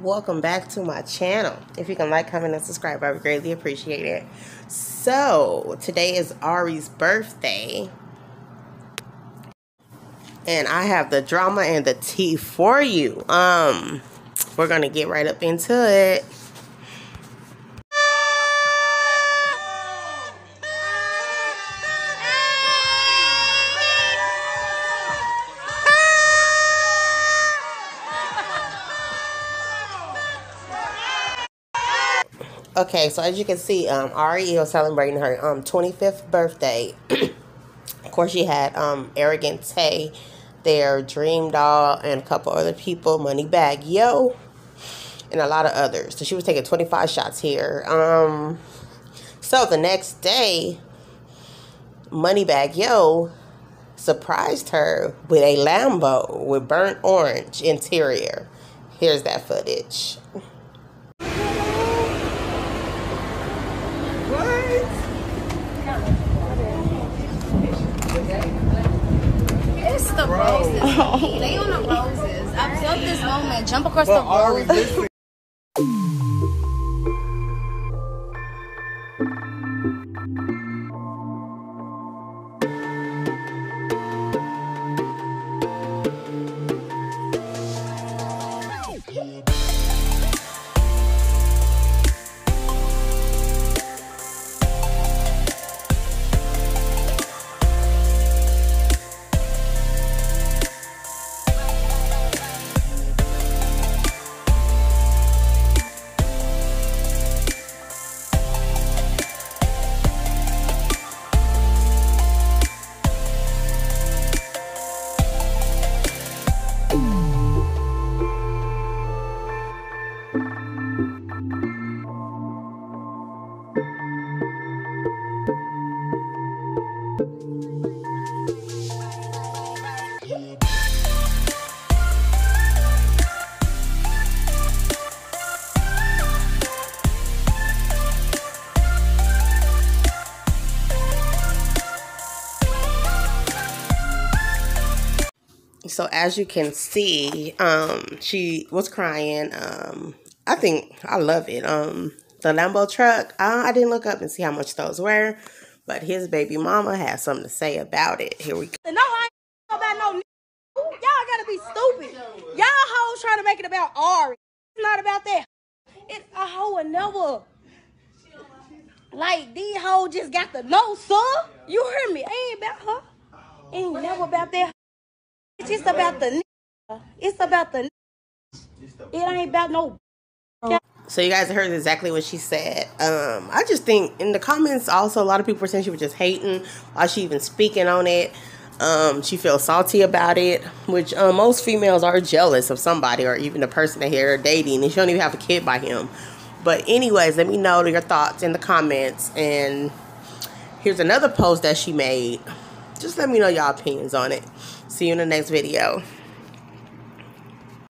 welcome back to my channel. If you can like, comment, and subscribe, I would greatly appreciate it. So today is Ari's birthday, and I have the drama and the tea for you. We're gonna get right up into it. Okay, so as you can see, Ari is celebrating her 25th birthday. Of course, she had Arrogant Tay there, Dream Doll, and a couple other people, Moneybaggyo, and a lot of others. So she was taking 25 shots here. So the next day, Moneybaggyo surprised her with a Lambo with burnt orange interior. Here's that footage. It's the roses. They on the roses. Observe this moment. Jump across the roses. So as you can see, she was crying. I think I love it. The Lambo truck, I didn't look up and see how much those were, but his baby mama has something to say about it. Here we go. No, I ain't about no. Y'all gotta be stupid. Y'all hoes trying to make it about Ari. It's not about that. It's a hoe and never. Like, these hoes just got the no, sir. You hear me? Ain't about her. Ain't never about that. It's just about the. It's about the. It ain't about no. So you guys heard exactly what she said. I just think in the comments also a lot of people were saying she was just hating while she even speaking on it. She feels salty about it, which most females are jealous of somebody or even the person that they're dating, and she don't even have a kid by him. But anyways, let me know your thoughts in the comments. And here's another post that she made. Just let me know y'all opinions on it. See you in the next video.